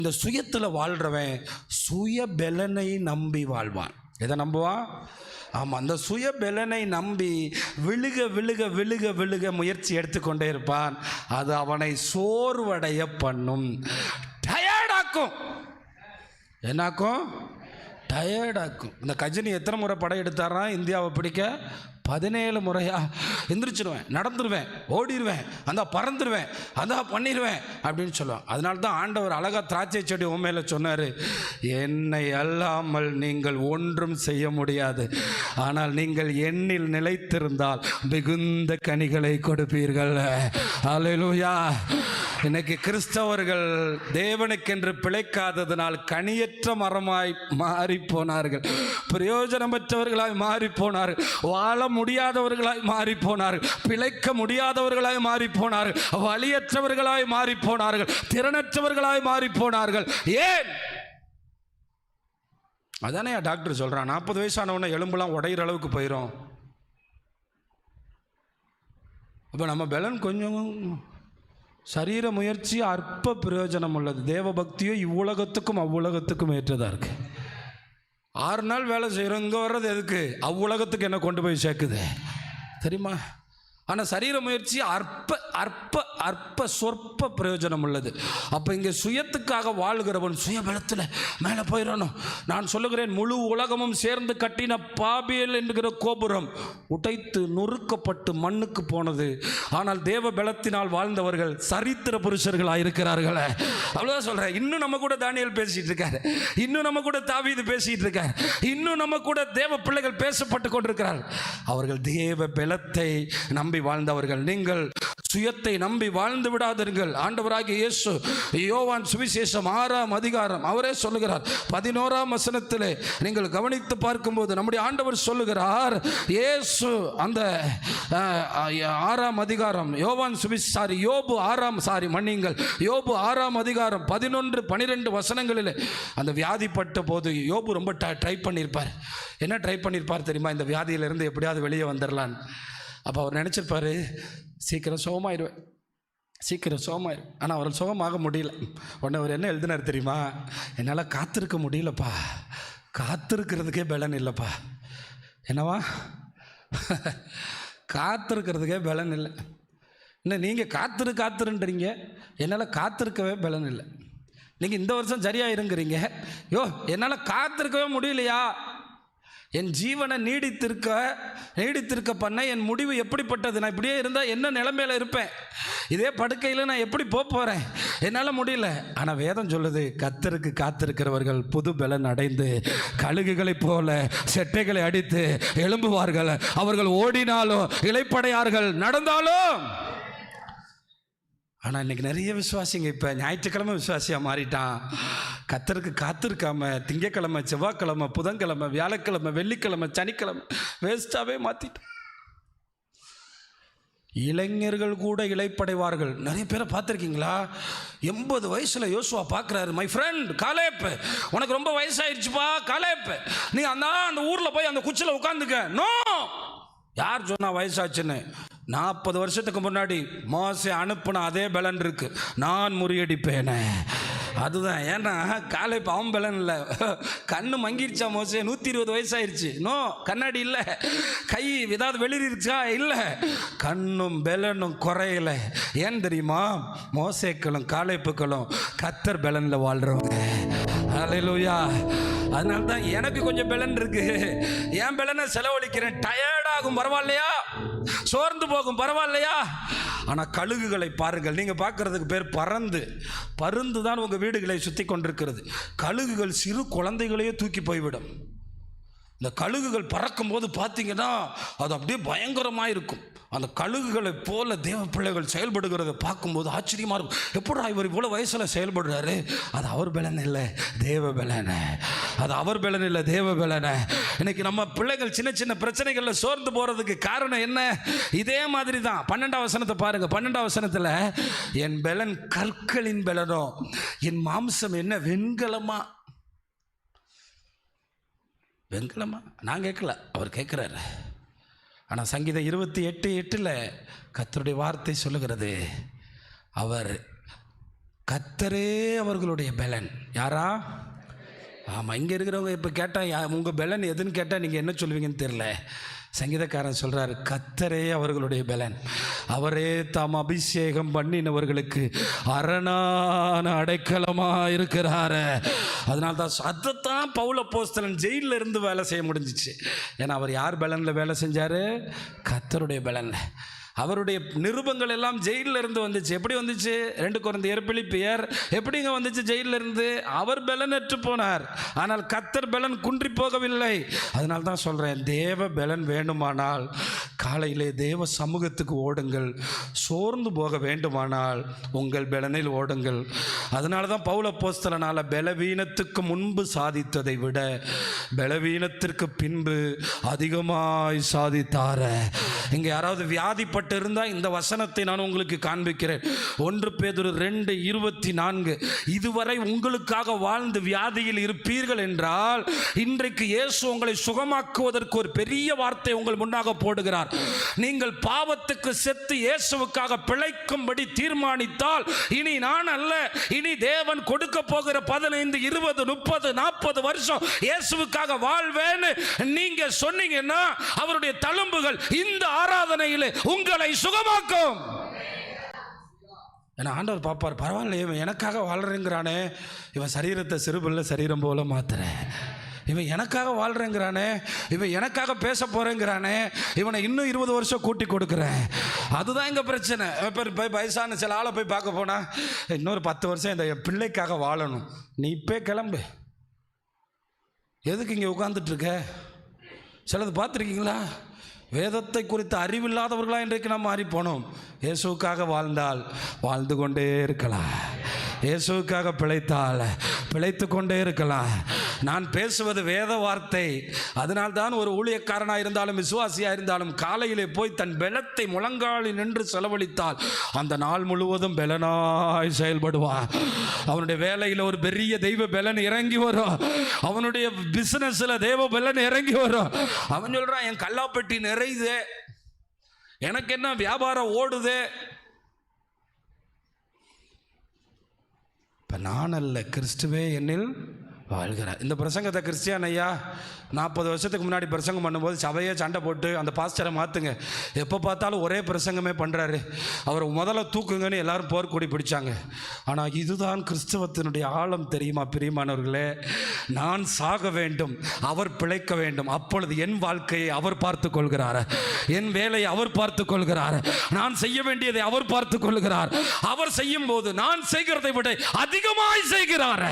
இந்த சுயத்தில் வாழ்கிறவன் சுய பலனை நம்பி வாழ்வான். எதை நம்புவான்? ஆமாம், அந்த சுய பலனை நம்பி விழுக விழுக விழுக விழுக முயற்சி எடுத்துக்கொண்டே இருப்பான். அது அவனை சோர்வடைய பண்ணும், டயர்டாக்கும். என்னாக்கும்? டயர்டாக்கும். இந்த கஜினி எத்தனை முறை படம் எடுத்தாரா இந்தியாவை பிடிக்க? 17 முறையா? எந்திரிச்சிடுவேன், நடந்துருவேன், ஓடிடுவேன், அந்த பறந்துடுவேன், அதான் பண்ணிடுவேன் அப்படின்னு சொல்லுவேன். அதனால தான் ஆண்டவர் அழகா திராட்சை செடி உண்மையில சொன்னார், என்னை அல்லாமல் நீங்கள் ஒன்றும் செய்ய முடியாது, ஆனால் நீங்கள் எண்ணில் நிலைத்திருந்தால் மிகுந்த கனிகளை கொடுப்பீர்கள். அல்லேலூயா. இன்னைக்கு கிறிஸ்தவர்கள் தேவனுக்கென்று பிழைக்காததனால் கனியற்ற மரமாய் மாறி போனார்கள், பிரயோஜனமற்றவர்களாய் மாறி போனார்கள், வாழ முடியாதவர்களாய் மாறி போனார்கள், பிழைக்க முடியாதவர்களாய் மாறி போனார்கள், வலியற்றவர்களாய் மாறி போனார்கள், திறனற்றவர்களாய் மாறி போனார்கள். ஏன்? அதானே டாக்டர் சொல்றான், 40 வயசானவன எலும்புலாம் உடையிற அளவுக்கு போயிடும். அப்போ நம்ம பலன் கொஞ்சம் சரீர முயற்சி அற்ப பிரயோஜனம் உள்ளது. தேவ பக்தியோ இவ்வுலகத்துக்கும் அவ்வுலகத்துக்கும் ஏற்றதாக இருக்கு. 6 நாள் வேலை செய்கிறோம், இங்கே வர்றது எதுக்கு? அவ்வுலகத்துக்கு என்ன கொண்டு போய் சேர்க்குது தெரியுமா? ஆனால் சரீர முயற்சி அற்ப அற்ப அற்ப சொற்ப பிரயோஜனம் உள்ளது. அப்போ இங்கே சுயத்துக்காக வாழ்கிறவன் சுயபலத்தில் மேலே போயிடணும். நான் சொல்லுகிறேன், முழு உலகமும் சேர்ந்து கட்டின பாபியல் என்கிற கோபுரம் உடைத்து நொறுக்கப்பட்டு மண்ணுக்கு போனது. ஆனால் தேவ பலத்தினால் வாழ்ந்தவர்கள் சரித்திர புருஷர்களாக இருக்கிறார்களே. அவ்வளோதான் சொல்கிறேன். இன்னும் நம்ம கூட தானியேல் பேசிகிட்டு இருக்காரு, இன்னும் நம்ம கூட தாவீது பேசிகிட்டு இருக்காரு, இன்னும் நம்ம கூட தேவ பிள்ளைகள் பேசப்பட்டு கொண்டிருக்கிறார்கள். அவர்கள் தேவ பலத்தை நம்பி வாழ்ந்தவர்கள். நீங்கள் சுயத்தை நம்பி வாழ்ந்து விடாதீர்கள். ஆண்டவராகிய இயேசு யோவான் சுவிசேஷம் 6ஆம் அதிகாரம் அவரே சொல்லுகிறார், 11ஆம் வசனத்திலே நீங்கள் கவனித்து பார்க்கும்போது நம்முடைய ஆண்டவர் சொல்லுகிறார், இயேசு அந்த 6ஆம் அதிகாரம் யோபு 6ஆம் அதிகாரம் 11, 12 வசனங்களில் அந்த வியாதிப்பட்ட போது யோபு ரொம்ப ட்ரை பண்ணியிருப்பார். என்ன ட்ரை பண்ணியிருப்பார் தெரியுமா? இந்த வியாதியிலிருந்து எப்படியாவது வெளியே வந்துடலான்னு. அப்போ அவர் நினச்சிருப்பார், சீக்கிரம் சுகமாயிடுவேன், சீக்கிரம் சுகமாயிரு. ஆனால் அவரால் சுகமாக முடியல. உடனே அவர் என்ன எழுதினார் தெரியுமா? என்னால் காத்திருக்க முடியலப்பா, காத்திருக்கிறதுக்கே பலன் இல்லைப்பா. என்னவா? காத்திருக்கிறதுக்கே பலன் இல்லை. இன்னும் நீங்கள் காத்துருன்றீங்க, என்னால் காத்திருக்கவே பலன் இல்லை. நீங்கள் இந்த வருஷம் சரியாக இருங்கிறீங்க, யோ என்னால் காத்திருக்கவே முடியலையா? என் ஜீவனை நீடித்திருக்க பண்ண என் முடிவு எப்படிப்பட்டது? நான் இப்படியே இருந்தால் என்ன நிலைமையில் இருப்பேன்? இதே படுக்கையில் நான் எப்படி போகிறேன்? என்னால் முடியல. ஆனால் வேதம் சொல்லுது, கர்த்தருக்கு காத்திருக்கிறவர்கள் புது பலன் அடைந்து கழுகுகளைப் போல செட்டைகளை அடித்து எழும்புவார்கள். அவர்கள் ஓடினாலும் இளைப்படையார்கள், நடந்தாலும். ஆனால் இன்றைக்கி நிறைய விசுவாசிங்க இப்போ ஞாயிற்றுக்கிழமை விசுவாசியாக மாறிட்டான். கர்த்தருக்கு காத்திருக்காம திங்கக்கிழமை, செவ்வாய்க்கிழமை, புதன்கிழமை, வியாழக்கிழமை, வெள்ளிக்கிழமை, சனிக்கிழமை வேஸ்ட்டாகவே மாற்றிட்டான். இளைஞர்கள் கூட இளைப்படைவார்கள். நிறைய பேரை பார்த்துருக்கீங்களா? 80 வயசில் யோசுவா பார்க்குறாரு, மை ஃப்ரெண்ட் காலேப், உனக்கு ரொம்ப வயசாயிடுச்சுப்பா காலேப், நீ அந்த ஊரில் போய் அந்த குச்சியில் உட்காந்துக்க. நோ, யார் சொன்னா வயசாச்சுன்னு? 40 வருஷத்துக்கு முன்னாடி மோசே அனுப்புன அதே பலன் இருக்கு, நான் முறியடிப்பேனே. அதுதான். ஏன்னா காலேப் அவன் பலன் இல்லை, கண்ணு மங்கிருச்சா மோசே, 120 வயசாயிருச்சு. நோ, கண்ணாடி இல்லை, கை ஏதாவது வெளியிருச்சா? இல்லை, கண்ணும் பலனும் குறையலை. ஏன் தெரியுமா? மோசேக்களும் காலேப்புக்களும் கர்த்தர் பலனில் வாழ்றவங்க. அல்லேலூயா. அதனால தான் எனக்கு கொஞ்சம் பலன் இருக்கு, என் பலனை செலவழிக்கிறேன். டயர்டாகும் பரவாயில்லையா, சோர்ந்து போகும் பரவாயில்லையா. ஆனால் கழுகுகளை பாருங்கள், நீங்கள் பார்க்கறதுக்கு பேர் பருந்து தான் உங்கள் வீடுகளை சுற்றி கொண்டிருக்கிறது. கழுகுகள் சிறு குழந்தைகளையே தூக்கி போய்விடும். இந்த கழுகுகள் பறக்கும் போது பார்த்தீங்கன்னா அது அப்படியே பயங்கரமாக இருக்கும். அந்த கழுகுகளை போல தேவ பிள்ளைகள் செயல்படுகிறத பார்க்கும்போது ஆச்சரியமாக இருக்கும். எப்படா இவர் இவ்வளோ வயசில் செயல்படுறாரு? அது அவர் பலன் இல்லை, தேவ பலனை. அது அவர் பலன் இல்லை, தேவ பலனை. இன்னைக்கு நம்ம பிள்ளைகள் சின்ன சின்ன பிரச்சனைகளில் சோர்ந்து போகிறதுக்கு காரணம் என்ன? இதே மாதிரி தான். 12ஆம் வசனத்தை பாருங்க. 12ஆம் வசனத்தில், என் பலன் கற்களின் பலனோ, என் மாம்சம் என்ன வெண்கலமா? நான் கேட்கல, அவர் கேட்குறாரு. ஆனால் சங்கீதம் 28:8 கர்த்தருடைய வார்த்தை சொல்லுகிறது, அவர் கர்த்தரே அவர்களுடைய பலன். யாரா? ஆமாம், இங்கே இருக்கிறவங்க இப்போ கேட்டால் உங்கள் பலன் எதுன்னு கேட்டால் நீங்கள் என்ன சொல்லுவீங்கன்னு தெரில. சங்கீதக்காரன் சொல்கிறார், கர்த்தரே அவர்களுடைய பலன், அவரே தாம் அபிஷேகம் பண்ணினவர்களுக்கு அரணான அடைக்கலமாக இருக்கிறாரு. அதனால தான் அதைத்தான் பவுல் அப்போஸ்தலன் ஜெயிலில் இருந்து வேலை செய்ய முடிஞ்சிச்சு. ஏன்னா அவர் யார் பலனில் வேலை செஞ்சார்? கர்த்தருடைய பலனில். அவருடைய நிருபங்கள் எல்லாம் ஜெயிலில் இருந்து வந்துச்சு. எப்படி வந்துச்சு? 2 கொரிந்தியர், பிலிப்பியர் எப்படிங்க வந்துச்சு? ஜெயிலில் இருந்து. அவர் பலனற்று போனார், ஆனால் கர்த்தர் பலன் குன்றி போகவில்லை. அதனால தான் சொல்கிறேன், தேவ பலன் வேண்டுமானால் காலையிலே தேவ சமூகத்துக்கு ஓடுங்கள். சோர்ந்து போக வேண்டுமானால் உங்கள் பலனில் ஓடுங்கள். அதனால தான் பவுல் அப்போஸ்தலனால பலவீனத்துக்கு முன்பு சாதித்ததை விட பலவீனத்திற்கு பின்பு அதிகமாய் சாதித்தார. இங்கே யாராவது வியாதிப்பட்டு இருந்தால் இந்த வசனத்தை நான் உங்களுக்கு காண்பிக்கிறேன். 1 பேதுரு 2:24. இதுவரை உங்களுக்காக வாழ்ந்து வியாதியில் இருப்பீர்கள் என்றால் இன்றைக்கு இயேசு உங்களை சுகமாக்குவதற்கு ஒரு பெரிய வார்த்தை உங்கள் முன்னாக போடுகிறார். நீங்கள் பாவத்துக்கு செத்து இயேசுவுக்காக பிழைக்கும்படி தீர்மானித்தால் இனி நான் அல்ல, இனி தேவன் கொடுக்க போகிற 15, 20, 30, 40 வருஷம் இயேசுவுக்காக வாழ்வேன்னு நீங்க சொன்னீங்கன்னா அவருடைய தழும்புகள் இந்த ஆராதனையில் உங்களை சுகமாக்கும். ஏன்னா ஆண்டவர் பாப்பார், பரவாயில்ல இவன் எனக்காக வாழ்றேங்கிறானே, இவன் சரீரத்தை சிறுபில்ல சரீரம் போல மாத்துறேன், இவன் எனக்காக வாழ்றேங்கிறானே, இவன் எனக்காக பேச போறேங்கிறானே, இவனை இன்னும் 20 வருஷம் கூட்டி கொடுக்குறேன். அதுதான் எங்க பிரச்சனை. போய் வயசான சில ஆளை போய் பார்க்க போனா, இன்னொரு 10 வருஷம் இந்த பிள்ளைக்காக வாழணும். நீ இப்போ கிளம்பு, எதுக்கு இங்கே உட்கார்ந்துட்டு இருக்க? சிலது பார்த்துருக்கீங்களா? வேதத்தை குறித்த அறிவில்லாதவர்களாக இன்றைக்கு நாம் மாறி போனோம். இயேசுவுக்காக வாழ்ந்தால் வாழ்ந்து கொண்டே இருக்கலாம், இயேசுவுக்காக பிழைத்தால் பிழைத்து கொண்டே இருக்கலாம். நான் பேசுவது வேத வார்த்தை. அதனால்தான் ஒரு ஊழியக்காரனாக இருந்தாலும் விசுவாசியாக இருந்தாலும் காலையிலே போய் தன் பலத்தை முழங்காலில் நின்று செலவழித்தால் அந்த நாள் முழுவதும் பலனாய் செயல்படுவான். அவனுடைய வேலையில் ஒரு பெரிய தெய்வ பலன் இறங்கி வரும், அவனுடைய பிசினஸ்ல தெய்வ பலன் இறங்கி வரும். அவன் சொல்றான், என் கல்லாப்பெட்டி நிறையுது, எனக்கு என்ன வியாபாரம் ஓடுது. இப்போ நான் அல்ல, கிறிஸ்துவே என்னில் வாழ்கிறார். இந்த பிரசங்கத்தை கிறிஸ்டியான் ஐயா 40 வருஷத்துக்கு முன்னாடி பிரசங்கம் பண்ணும்போது சபையே சண்டை போட்டு அந்த பாஸ்டரை மாற்றுங்க, எப்போ பார்த்தாலும் ஒரே பிரசங்கமே பண்ணுறாரு, அவர் முதல்ல தூக்குங்கன்னு எல்லாரும் போர்க்கொடி பிடிச்சாங்க. ஆனால் இதுதான் கிறிஸ்தவத்தினுடைய ஆழம் தெரியுமா பிரியமானவர்களே? நான் சாக வேண்டும், அவர் பிழைக்க வேண்டும், அப்பொழுது என் வாழ்க்கையை அவர் பார்த்து கொள்கிறார், என் வேலையை அவர் பார்த்து கொள்கிறார், நான் செய்ய வேண்டியதை அவர் பார்த்து கொள்கிறார். அவர் செய்யும் போது நான் செய்கிறதை விட அதிகமாய் செய்கிறார்.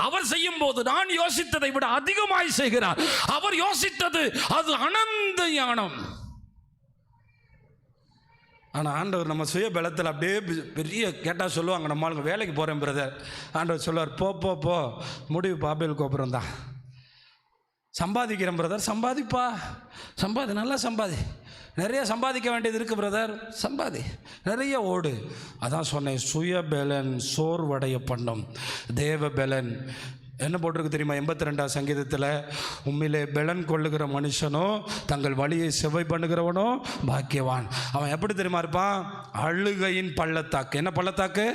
அவர் செய்யும் போது நான் யோசித்ததை விட அதிகமாய் செய்கிறார். அவர் யோசித்தது அது அனந்த ஞானம். ஆனால் ஆண்டவர் நம்ம சுய பலத்தில் அப்படியே பெரிய கேட்டால் சொல்லுவாங்க, நம்ம ஆளுங்க வேலைக்கு போகிறேன் பிரதர், ஆண்டவர் சொல்லுவார், போ போ போ, முடிவு பாபேல் கோபுரம் தான். சம்பாதிக்கிறேன் பிரதர், சம்பாதிப்பா, சம்பாதி, நல்லா சம்பாதி, நிறைய சம்பாதிக்க வேண்டியது இருக்குது பிரதர், சம்பாதி, நிறைய ஓடு. அதான் சொன்னேன், சுய பலன் சோர்வடைய பண்ணும், தேவ பலன் என்ன போட்டிருக்கு தெரியுமா? 82ஆம் சங்கீதத்தில், உண்மையிலே பலன் கொள்ளுகிற மனுஷனோ தங்கள் வழியை செவ்வை பண்ணுகிறவனோ பாக்கியவான். அவன் எப்படி தெரியுமா இருப்பான்? அழுகையின் பள்ளத்தாக்கு. என்ன பள்ளத்தாக்கு?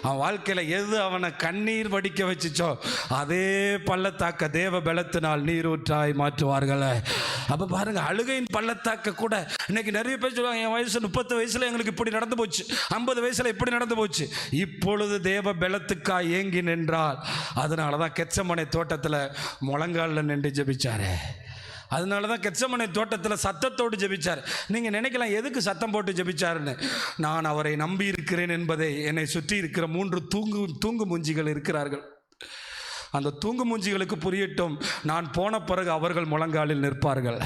அவன் வாழ்க்கையில் எது அவனை கண்ணீர் வடிக்க வச்சுச்சோ அதே பள்ளத்தாக்க தேவ பலத்தினால் நீரூற்றாய் மாற்றுவார்கள். அப்போ பாருங்க, அழுகையின் பள்ளத்தாக்க கூட இன்னைக்கு நிறைய பேர் சொல்லுவாங்க, என் வயசு 30 வயசுல எங்களுக்கு இப்படி நடந்து போச்சு, 50 வயசுல இப்படி நடந்து போச்சு. இப்பொழுது தேவ பலத்துக்காய் ஏங்கி நின்றால், அதனால தான் கெத்சமனே தோட்டத்தில் முழங்காலில் நின்று ஜெபிச்சாரு. அதனால தான் கெத்சமனே தோட்டத்தில் சத்தத்தோடு ஜெபிச்சார். நீங்கள் நினைக்கலாம் எதுக்கு சத்தம் போட்டு ஜெபிச்சாருன்னு. நான் அவரை நம்பி இருக்கிறேன் என்பதை என்னை சுற்றி இருக்கிற 3 தூங்கு மூஞ்சிகள் இருக்கிறார்கள். அந்த தூங்கு மூஞ்சிகளுக்கு புரியட்டும், நான் போன பிறகு அவர்கள் முழங்காலில் நிற்பார்கள்.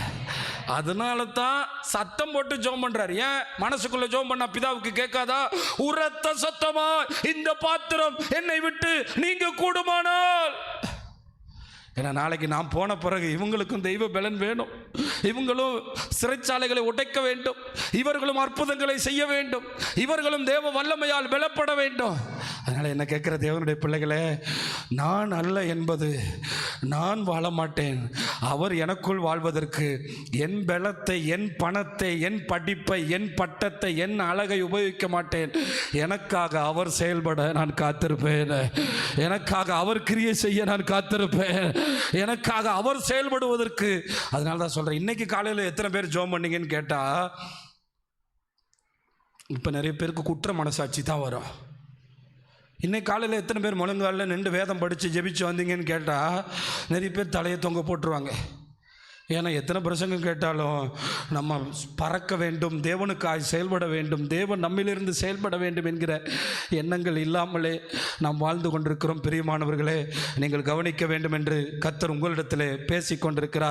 அதனால தான் சத்தம் போட்டு ஜெபம் பண்றாரு. ஏன்? மனசுக்குள்ள ஜெபம் பண்ணா பிதாவுக்கு கேட்காதா? உரத்த சத்தமா இந்த பாத்திரம் என்னை விட்டு நீங்க கூடுமானால். ஏன்னா நாளைக்கு நான் போன பிறகு இவங்களுக்கும் தெய்வ பலன் வேணும், இவங்களும் சிறைச்சாலைகளை உடைக்க வேண்டும், இவர்களும் அற்புதங்களை செய்ய வேண்டும், இவர்களும் தேவ வல்லமையால் பலப்பட வேண்டும். அதனால் என்ன கேட்குற தேவனுடைய பிள்ளைகளே, நான் அல்ல என்பது நான் வாழ மாட்டேன், அவர் எனக்குள் வாழ்வதற்கு என் பலத்தை, என் பணத்தை, என் படிப்பை, என் பட்டத்தை, என் அழகை உபயோகிக்க மாட்டேன். எனக்காக அவர் செயல்பட நான் காத்திருப்பேன், எனக்காக அவர் கிரியை செய்ய நான் காத்திருப்பேன், எனக்காக அவர் செயல்படுவதற்கு. அதனால தான் சொல்கிறேன், இன்னைக்கு காலையில் எத்தனை பேர் ஜெபம் பண்ணீங்கன்னு கேட்டால், இப்போ நிறைய பேருக்கு குற்ற மனசாட்சி தான் வரும். இன்னைக்கு காலையில் எத்தனை பேர் முழங்காலில் நின்று வேதம் படித்து ஜெபிச்சு வந்தீங்கன்னு கேட்டால் நிறைய பேர் தலையை தொங்க போட்டுருவாங்க. ஏன்னா எத்தனை பிரசங்கம் கேட்டாலும் நம்ம பறக்க வேண்டும், தேவனுக்காய் செயல்பட வேண்டும், தேவன் நம்மிலிருந்து செயல்பட வேண்டும் என்கிற எண்ணங்கள் இல்லாமலே நாம் வாழ்ந்து கொண்டிருக்கிறோம். பிரியமானவர்களே, நீங்கள் கவனிக்க வேண்டும் என்று கர்த்தர் உங்களிடத்தில் பேசி கொண்டிருக்கிறார்.